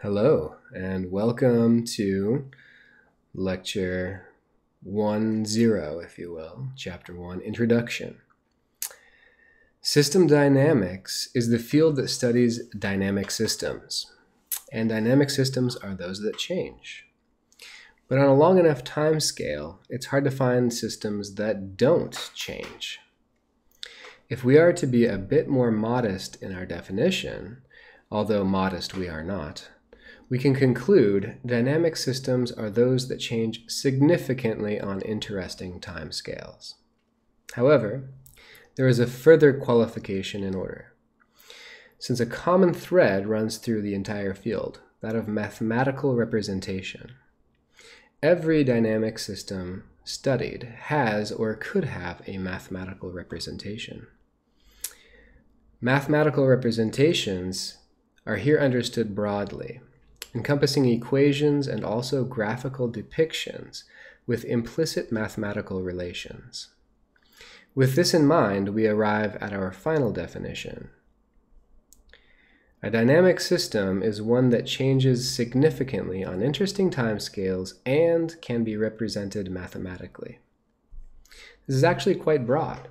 Hello, and welcome to Lecture 10, if you will, Chapter 1, Introduction. System dynamics is the field that studies dynamic systems, and dynamic systems are those that change. But on a long enough time scale, it's hard to find systems that don't change. If we are to be a bit more modest in our definition, although modest we are not, we can conclude dynamic systems are those that change significantly on interesting timescales. However, there is a further qualification in order. Since a common thread runs through the entire field, that of mathematical representation, every dynamic system studied has or could have a mathematical representation. Mathematical representations are here understood broadly, encompassing equations and also graphical depictions with implicit mathematical relations. With this in mind, we arrive at our final definition. A dynamic system is one that changes significantly on interesting timescales and can be represented mathematically. This is actually quite broad.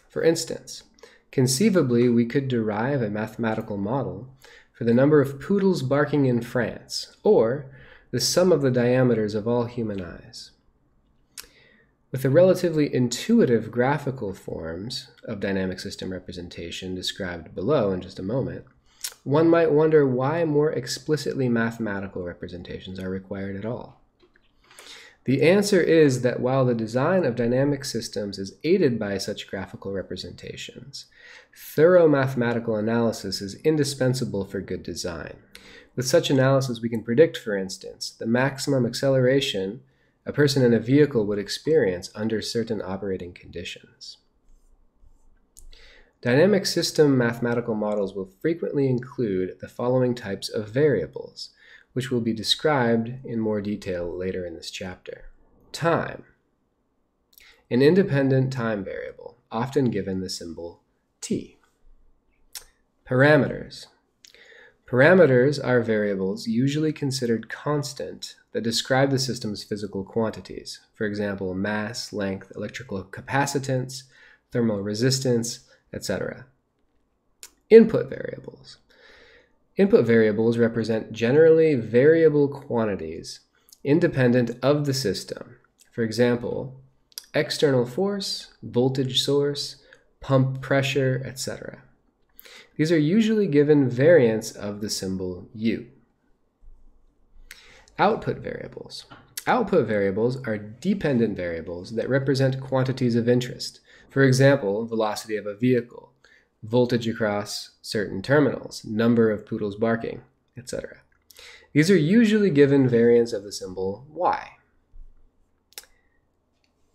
For instance, conceivably, we could derive a mathematical model for the number of poodles barking in France, or the sum of the diameters of all human eyes. With the relatively intuitive graphical forms of dynamic system representation described below in just a moment, one might wonder why more explicitly mathematical representations are required at all. The answer is that while the design of dynamic systems is aided by such graphical representations, thorough mathematical analysis is indispensable for good design. With such analysis, we can predict, for instance, the maximum acceleration a person in a vehicle would experience under certain operating conditions. Dynamic system mathematical models will frequently include the following types of variables, which will be described in more detail later in this chapter. Time. An independent time variable, often given the symbol t. Parameters. Parameters are variables usually considered constant that describe the system's physical quantities, for example, mass, length, electrical capacitance, thermal resistance, etc. Input variables. Input variables represent generally variable quantities independent of the system. For example, external force, voltage source, pump pressure, etc. These are usually given variants of the symbol U. Output variables. Output variables are dependent variables that represent quantities of interest. For example, velocity of a vehicle, voltage across certain terminals, number of poodles barking, etc. These are usually given variants of the symbol Y.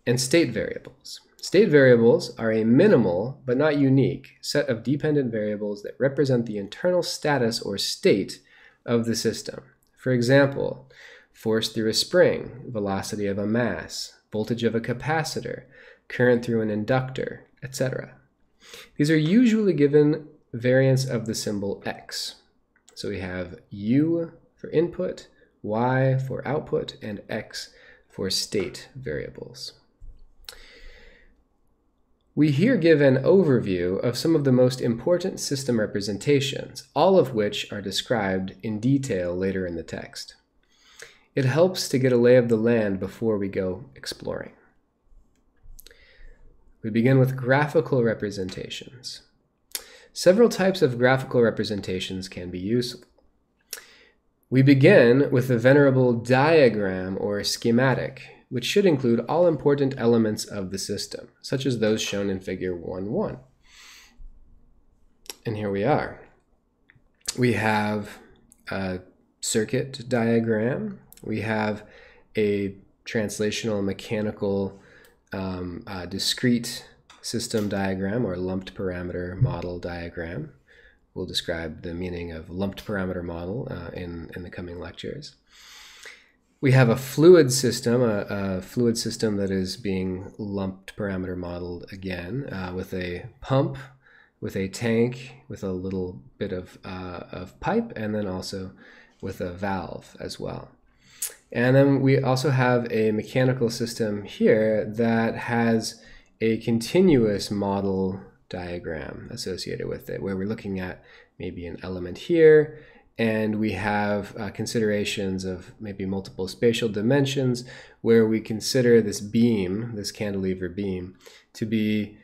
And state variables. State variables are a minimal, but not unique, set of dependent variables that represent the internal status or state of the system. For example, force through a spring, velocity of a mass, voltage of a capacitor, current through an inductor, etc. These are usually given variants of the symbol X. So we have U for input, Y for output, and X for state variables. We here give an overview of some of the most important system representations, all of which are described in detail later in the text. It helps to get a lay of the land before we go exploring. We begin with graphical representations. Several types of graphical representations can be useful. We begin with the venerable diagram or schematic, which should include all important elements of the system, such as those shown in Figure 1.1. And here we are. We have a circuit diagram. We have a translational mechanical discrete system diagram or lumped parameter model diagram. We'll describe the meaning of lumped parameter model in the coming lectures. We have a fluid system that is being lumped parameter modeled again with a pump, with a tank, with a little bit of pipe, and then also with a valve as well. And then we also have a mechanical system here that has a continuous model diagram associated with it, where we're looking at maybe an element here, and we have considerations of maybe multiple spatial dimensions, where we consider this beam, this cantilever beam, to be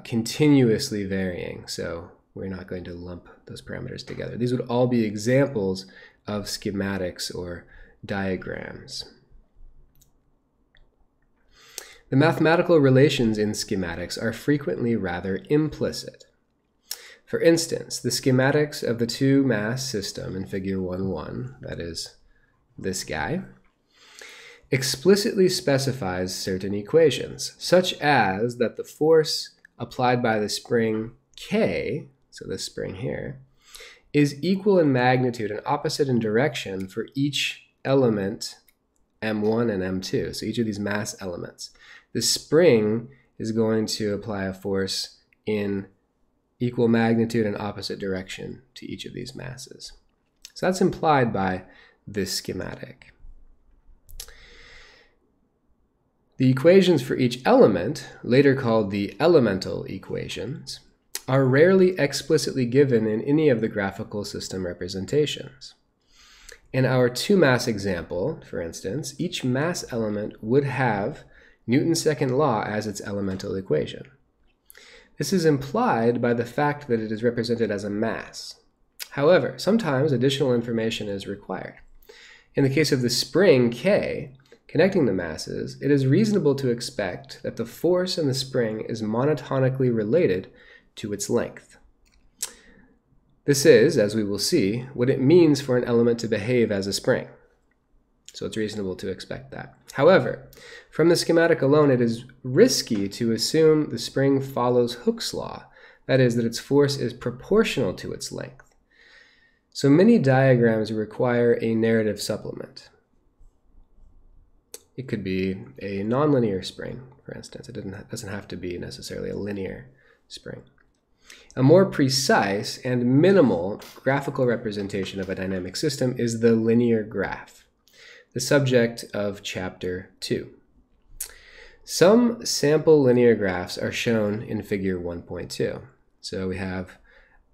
continuously varying. So we're not going to lump those parameters together. These would all be examples of schematics or diagrams. The mathematical relations in schematics are frequently rather implicit. For instance, the schematics of the two-mass system in figure 1.1, that is this guy, explicitly specifies certain equations, such as that the force applied by the spring K, so this spring here, is equal in magnitude and opposite in direction for each element M1 and M2, so each of these mass elements. The spring is going to apply a force in equal magnitude and opposite direction to each of these masses. So that's implied by this schematic. The equations for each element, later called the elemental equations, are rarely explicitly given in any of the graphical system representations. In our two-mass example, for instance, each mass element would have Newton's second law as its elemental equation. This is implied by the fact that it is represented as a mass. However, sometimes additional information is required. In the case of the spring K, connecting the masses, it is reasonable to expect that the force in the spring is monotonically related to its length. This is, as we will see, what it means for an element to behave as a spring. So it's reasonable to expect that. However, from the schematic alone, it is risky to assume the spring follows Hooke's law, that is, that its force is proportional to its length. So many diagrams require a narrative supplement. It could be a nonlinear spring, for instance. It doesn't have to be necessarily a linear spring. A more precise and minimal graphical representation of a dynamic system is the linear graph, the subject of Chapter 2. Some sample linear graphs are shown in figure 1.2. So we have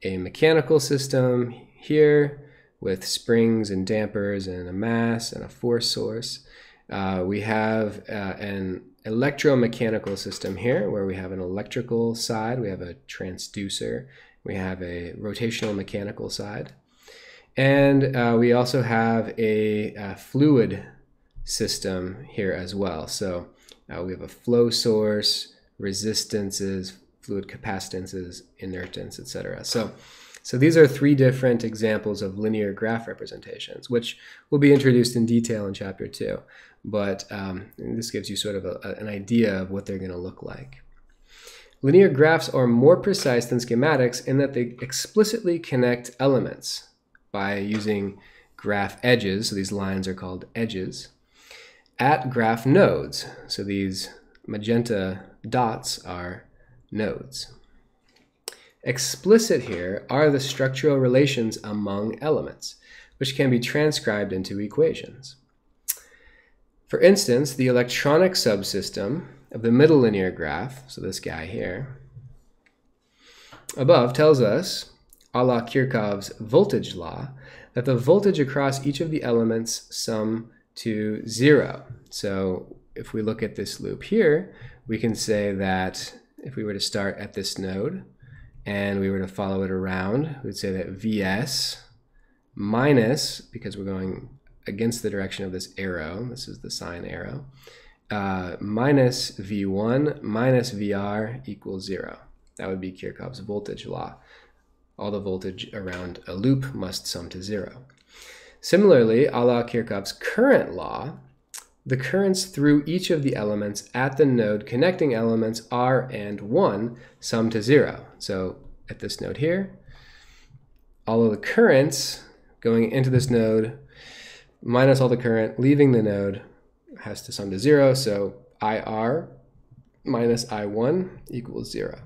a mechanical system here with springs and dampers and a mass and a force source. We have an electromechanical system here where we have an electrical side, we have a transducer, we have a rotational mechanical side, and we also have a fluid system here as well. So we have a flow source, resistances, fluid capacitances, inertance, etc. So these are three different examples of linear graph representations, which will be introduced in detail in Chapter 2. But this gives you sort of an idea of what they're going to look like. Linear graphs are more precise than schematics in that they explicitly connect elements by using graph edges, so these lines are called edges, at graph nodes. So these magenta dots are nodes. Explicit here are the structural relations among elements, which can be transcribed into equations. For instance, the electronic subsystem of the middle linear graph, so this guy here, above tells us, a la Kirchhoff's voltage law, that the voltage across each of the elements sum to 0. So if we look at this loop here, we can say that if we were to start at this node and we were to follow it around, we'd say that Vs minus, because we're going against the direction of this arrow, this is the sine arrow, minus V1 minus Vr equals 0. That would be Kirchhoff's voltage law. All the voltage around a loop must sum to 0. Similarly, a la Kirchhoff's current law, the currents through each of the elements at the node connecting elements R and 1 sum to 0. So at this node here, all of the currents going into this node minus all the current leaving the node has to sum to 0. So IR minus I1 equals 0.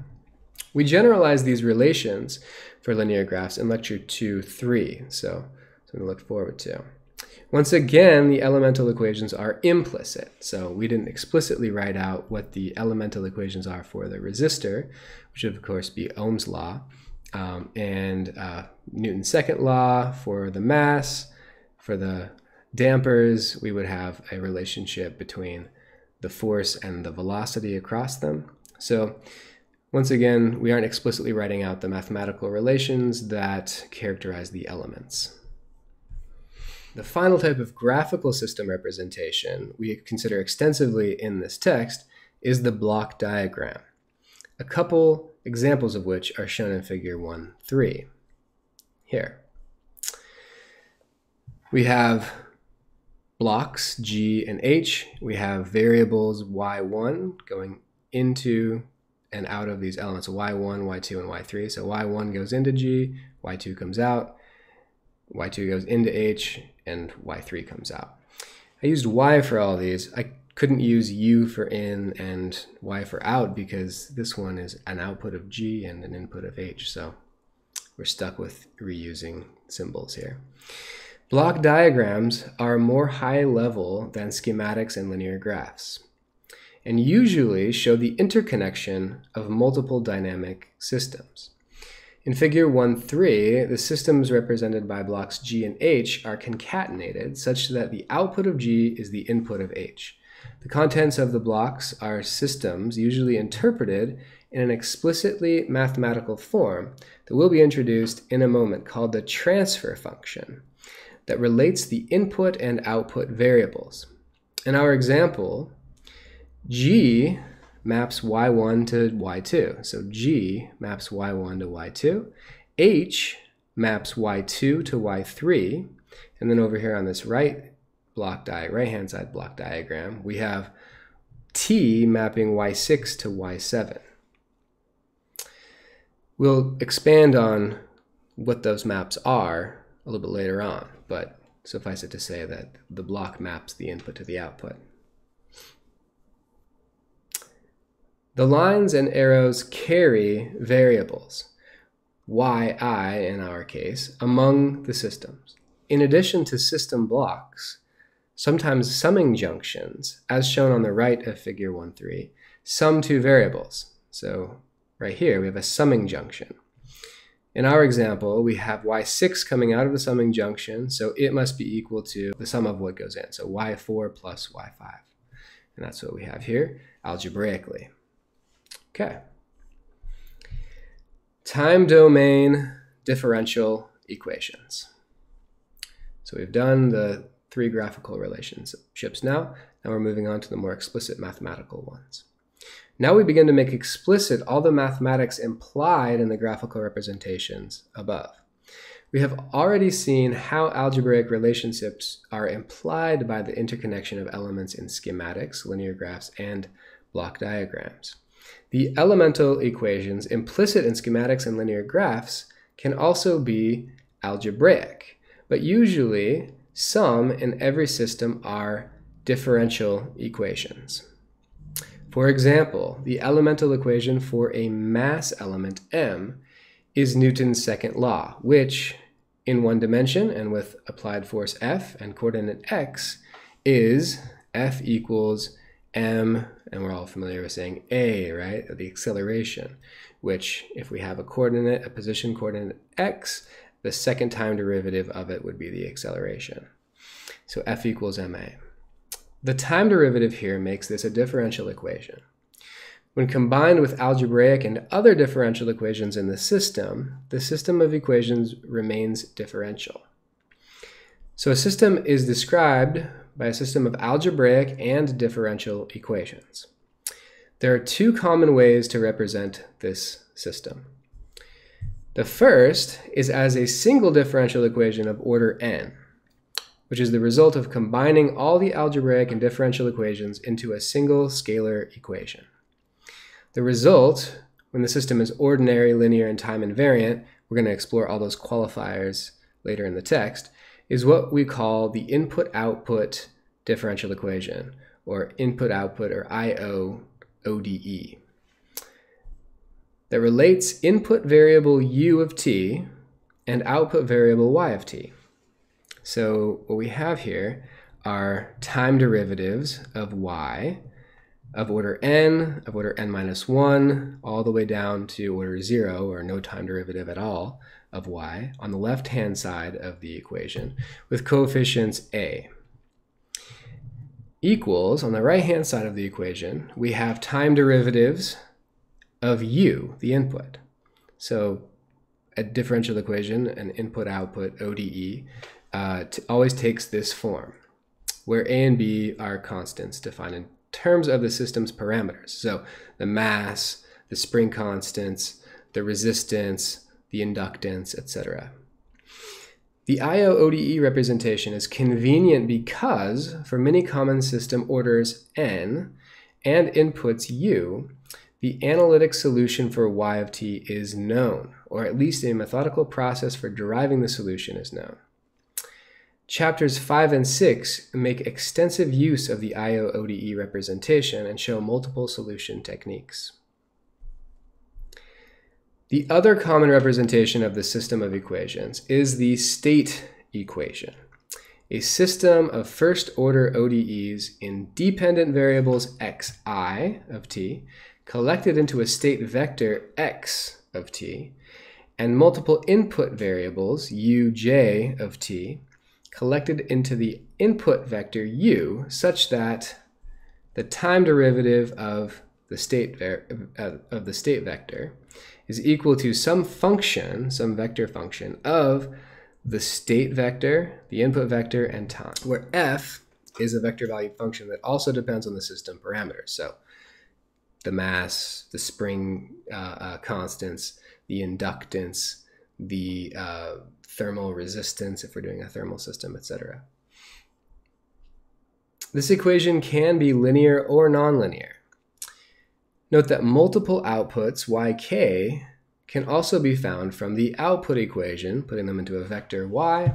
We generalize these relations for linear graphs in lecture 2.3. So something to look forward to. Once again, the elemental equations are implicit. So we didn't explicitly write out what the elemental equations are for the resistor, which would of course be Ohm's law, and Newton's second law for the mass. For the dampers, we would have a relationship between the force and the velocity across them. So once again, we aren't explicitly writing out the mathematical relations that characterize the elements. The final type of graphical system representation we consider extensively in this text is the block diagram, a couple examples of which are shown in figure 1.3 here. We have blocks G and H. We have variables y1 going into and out of these elements, y1, y2, and y3. So y1 goes into G, y2 comes out, y2 goes into H, and y3 comes out. I used y for all of these. I couldn't use u for in and y for out because this one is an output of G and an input of H. So we're stuck with reusing symbols here. Block diagrams are more high level than schematics and linear graphs, and usually show the interconnection of multiple dynamic systems. In figure 1.3, the systems represented by blocks G and H are concatenated such that the output of G is the input of H. The contents of the blocks are systems usually interpreted in an explicitly mathematical form that will be introduced in a moment, called the transfer function, that relates the input and output variables. In our example, G maps y1 to y2. So G maps y1 to y2. H maps y2 to y3. And then over here on this right-hand side block diagram, we have T mapping y6 to y7. We'll expand on what those maps are a little bit later on, but suffice it to say that the block maps the input to the output. The lines and arrows carry variables, yi in our case, among the systems. In addition to system blocks, sometimes summing junctions, as shown on the right of figure 1.3, sum two variables. So right here we have a summing junction. In our example, we have y6 coming out of the summing junction, so it must be equal to the sum of what goes in. So y4 plus y5. And that's what we have here algebraically. Okay. Time domain differential equations. So we've done the three graphical relationships now. Now we're moving on to the more explicit mathematical ones. Now we begin to make explicit all the mathematics implied in the graphical representations above. We have already seen how algebraic relationships are implied by the interconnection of elements in schematics, linear graphs, and block diagrams. The elemental equations implicit in schematics and linear graphs can also be algebraic, but usually some in every system are differential equations. For example, the elemental equation for a mass element m is Newton's second law, which in one dimension and with applied force F and coordinate x is F equals m, and we're all familiar with saying a, right? The acceleration, which if we have a position coordinate x, the second time derivative of it would be the acceleration. So F equals ma. The time derivative here makes this a differential equation. When combined with algebraic and other differential equations in the system of equations remains differential. So a system is described by a system of algebraic and differential equations. There are two common ways to represent this system. The first is as a single differential equation of order n, which is the result of combining all the algebraic and differential equations into a single scalar equation. The result, when the system is ordinary, linear, and time invariant, we're going to explore all those qualifiers later in the text, is what we call the input-output differential equation, or input-output, or IO-ODE, that relates input variable u of t and output variable y of t. So what we have here are time derivatives of y of order n minus 1, all the way down to order 0, or no time derivative at all, of y on the left-hand side of the equation with coefficients a. Equals, on the right-hand side of the equation, we have time derivatives of u, the input. So a differential equation, an input-output ODE, always takes this form, where a and b are constants defined in terms of the system's parameters. So the mass, the spring constants, the resistance, the inductance, etc. The IO-ODE representation is convenient because for many common system orders n and inputs u, the analytic solution for y of t is known, or at least a methodical process for deriving the solution is known. Chapters 5 and 6 make extensive use of the IO-ODE representation and show multiple solution techniques. The other common representation of the system of equations is the state equation, a system of first-order ODEs in dependent variables xi of t collected into a state vector x of t, and multiple input variables uj of t collected into the input vector u, such that the time derivative of the state vector is equal to some function, some vector function of the state vector, the input vector, and time, where f is a vector valued function that also depends on the system parameters. So the mass, the spring constants, the inductance, the thermal resistance if we're doing a thermal system, etc. This equation can be linear or nonlinear. Note that multiple outputs yk can also be found from the output equation. Putting them into a vector y,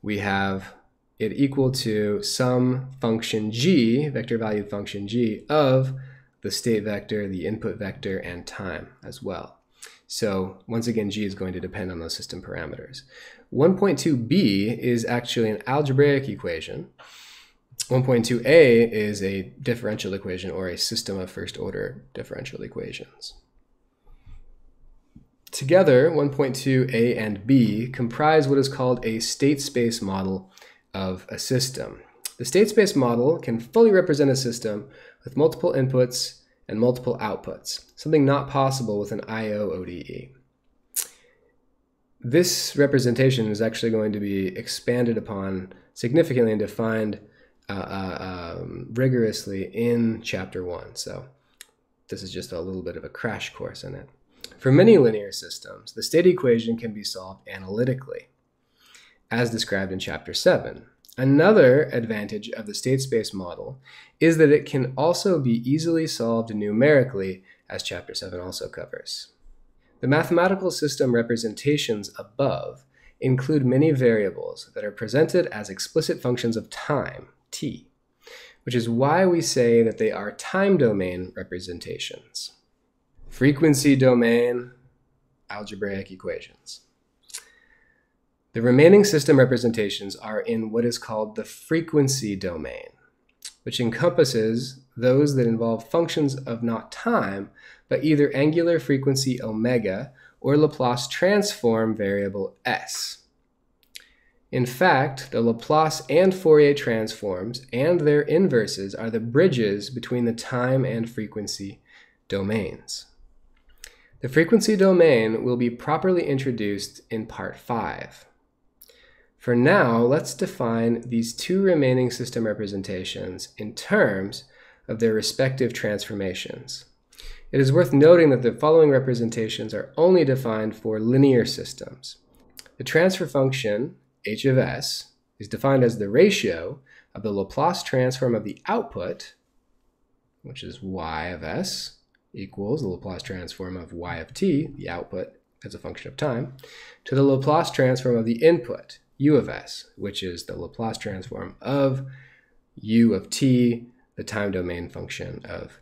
we have it equal to some function g, vector valued function g, of the state vector, the input vector, and time as well. So once again, g is going to depend on those system parameters. 1.2b is actually an algebraic equation. 1.2a is a differential equation, or a system of first-order differential equations. Together, 1.2a and b comprise what is called a state space model of a system. The state space model can fully represent a system with multiple inputs and multiple outputs, something not possible with an IO-ODE. This representation is actually going to be expanded upon significantly and defined rigorously in Chapter 1. So this is just a little bit of a crash course in it. For many linear systems, the state equation can be solved analytically, as described in Chapter 7. Another advantage of the state space model is that it can also be easily solved numerically, as Chapter 7 also covers. The mathematical system representations above include many variables that are presented as explicit functions of time, t, which is why we say that they are time domain representations. Frequency domain, algebraic equations. The remaining system representations are in what is called the frequency domain, which encompasses those that involve functions of not time, but either angular frequency omega or Laplace transform variable s. In fact, the Laplace and Fourier transforms and their inverses are the bridges between the time and frequency domains. The frequency domain will be properly introduced in Part 5. For now, let's define these two remaining system representations in terms of their respective transformations. It is worth noting that the following representations are only defined for linear systems. The transfer function, h of s, is defined as the ratio of the Laplace transform of the output, which is y of s, equals the Laplace transform of y of t, the output as a function of time, to the Laplace transform of the input, u of s, which is the Laplace transform of u of t, the time domain function of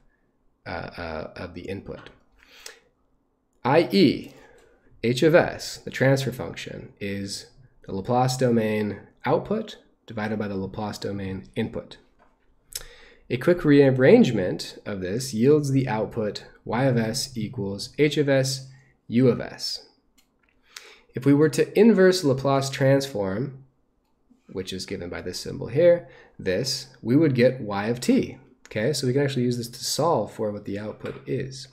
the input. i.e., h of s, the transfer function, is the Laplace domain output divided by the Laplace domain input. A quick rearrangement of this yields the output y of s equals h of s u of s. If we were to inverse Laplace transform, which is given by this symbol here, we would get y of t. Okay, so we can actually use this to solve for what the output is.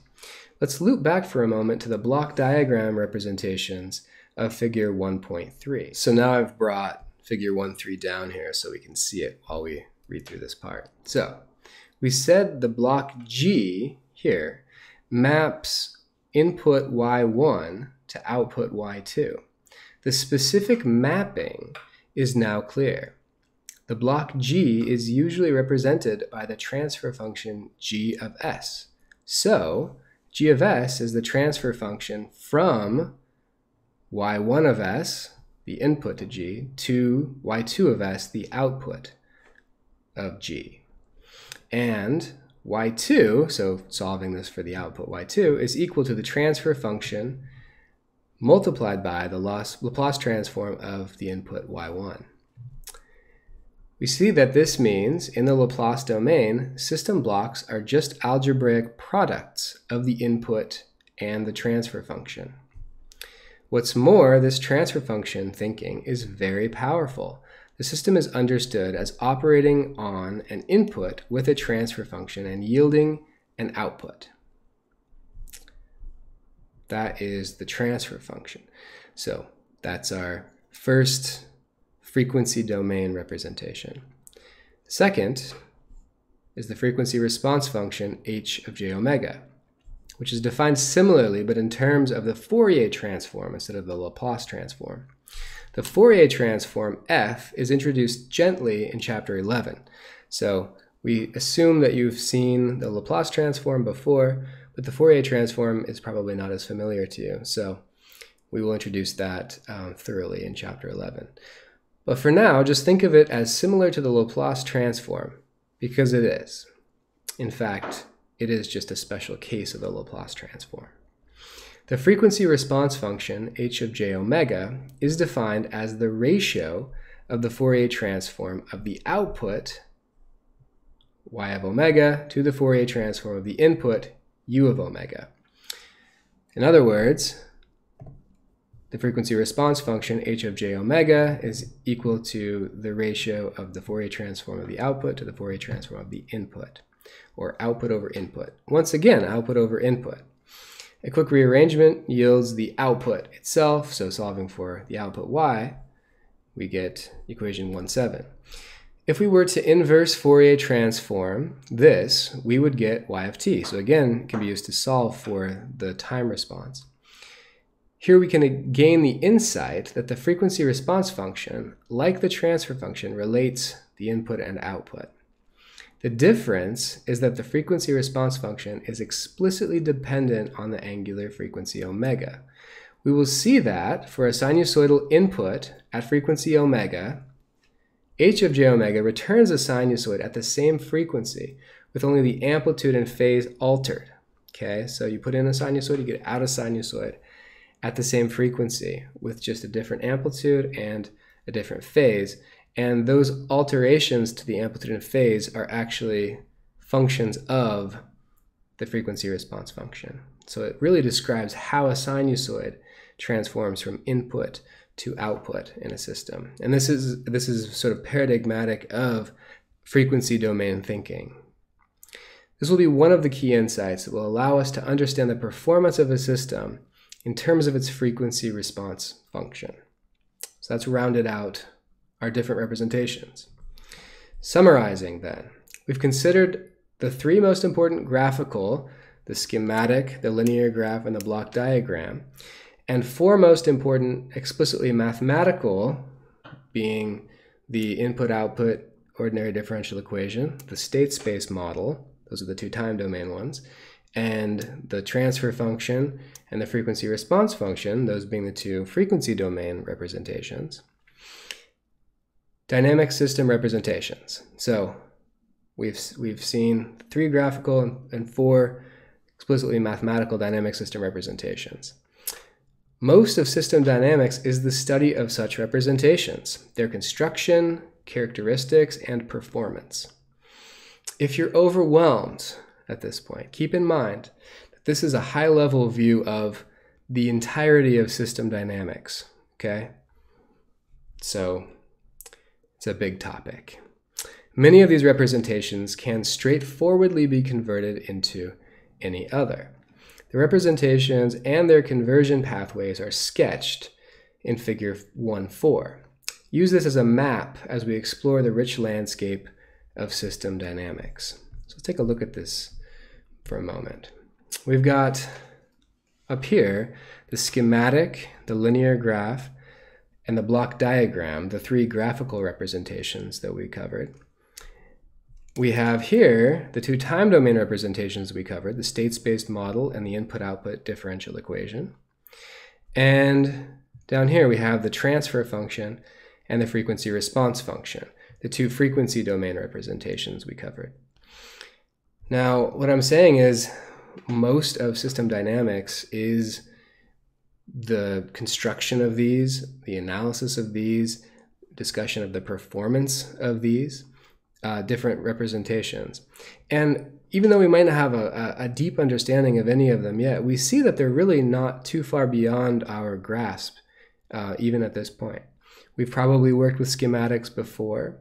Let's loop back for a moment to the block diagram representations of figure 1.3. So now I've brought figure 1.3 down here so we can see it while we read through this part. So we said the block G here maps input y1 to output y2. The specific mapping is now clear. The block G is usually represented by the transfer function g of s. So g of s is the transfer function from y1 of s, the input to G, to y2 of s, the output of G. And y2, so solving this for the output y2, is equal to the transfer function multiplied by the Laplace transform of the input y1. We see that this means in the Laplace domain, system blocks are just algebraic products of the input and the transfer function. What's more, this transfer function thinking is very powerful. The system is understood as operating on an input with a transfer function and yielding an output. That is the transfer function. So that's our first frequency domain representation. Second is the frequency response function h of j omega, which is defined similarly but in terms of the Fourier transform instead of the Laplace transform. The Fourier transform f is introduced gently in chapter 11. So we assume that you've seen the Laplace transform before, but the Fourier transform is probably not as familiar to you. So we will introduce that thoroughly in chapter 11. But for now, just think of it as similar to the Laplace transform, because it is. In fact, it is just a special case of the Laplace transform. The frequency response function, h of j omega, is defined as the ratio of the Fourier transform of the output, y of omega, to the Fourier transform of the input, u of omega. In other words, the frequency response function h of j omega is equal to the ratio of the Fourier transform of the output to the Fourier transform of the input, or output over input. Once again, output over input. A quick rearrangement yields the output itself, so solving for the output y, we get equation 1.7. If we were to inverse Fourier transform this, we would get y of t. So again, it can be used to solve for the time response. Here we can gain the insight that the frequency response function, like the transfer function, relates the input and output. The difference is that the frequency response function is explicitly dependent on the angular frequency omega. We will see that for a sinusoidal input at frequency omega, h of j omega returns a sinusoid at the same frequency with only the amplitude and phase altered. Okay, so you put in a sinusoid, you get out a sinusoid at the same frequency with just a different amplitude and a different phase. And those alterations to the amplitude and phase are actually functions of the frequency response function. So it really describes how a sinusoid transforms from input to output in a system. And this is sort of paradigmatic of frequency domain thinking. This will be one of the key insights that will allow us to understand the performance of a system in terms of its frequency response function. So that's rounded out our different representations. Summarizing then, we've considered the three most important graphical, the schematic, the linear graph, and the block diagram, and four most important explicitly mathematical, being the input-output ordinary differential equation, the state space model, those are the two time domain ones, and the transfer function and the frequency response function, those being the two frequency domain representations. Dynamic system representations. So we've seen three graphical and four explicitly mathematical dynamic system representations. Most of system dynamics is the study of such representations, their construction, characteristics, and performance. If you're overwhelmed at this point, keep in mind that this is a high-level view of the entirety of system dynamics, okay? So it's a big topic. Many of these representations can straightforwardly be converted into any other. The representations and their conversion pathways are sketched in Figure 1.4. Use this as a map as we explore the rich landscape of system dynamics. So let's take a look at this for a moment. We've got up here the schematic, the linear graph, and the block diagram, the three graphical representations that we covered. We have here the two time domain representations we covered, the state-space model and the input-output differential equation. And down here we have the transfer function and the frequency response function, the two frequency domain representations we covered. Now, what I'm saying is most of system dynamics is the construction of these, the analysis of these, discussion of the performance of these different representations. And even though we might not have a deep understanding of any of them yet, we see that they're really not too far beyond our grasp, even at this point. We've probably worked with schematics before.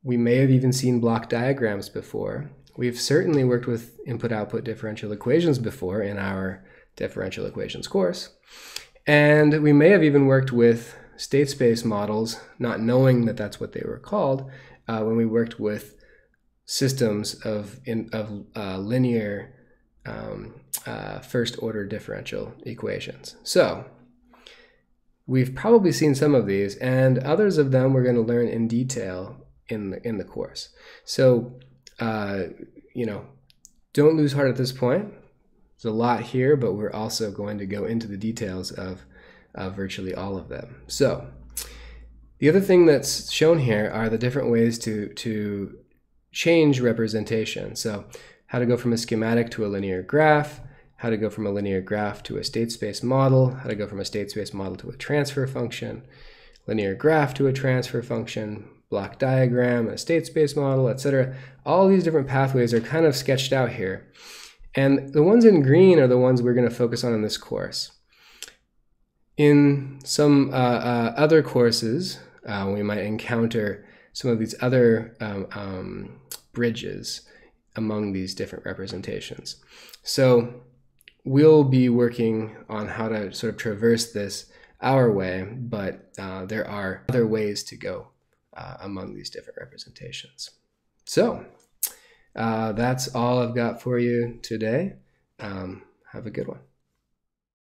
We may have even seen block diagrams before. We've certainly worked with input-output differential equations before in our differential equations course. And we may have even worked with state space models, not knowing that that's what they were called, when we worked with systems of linear first-order differential equations. So we've probably seen some of these, and others of them we're going to learn in detail in the course. So you know, don't lose heart at this point. There's a lot here, but we're also going to go into the details of virtually all of them. So the other thing that's shown here are the different ways to change representation. So how to go from a schematic to a linear graph, how to go from a linear graph to a state space model, how to go from a state space model to a transfer function, linear graph to a transfer function, block diagram, a state space model, etc. All these different pathways are kind of sketched out here. And the ones in green are the ones we're going to focus on in this course. In some other courses, we might encounter some of these other bridges among these different representations. So we'll be working on how to sort of traverse this our way, but there are other ways to go among these different representations. So that's all I've got for you today. Have a good one.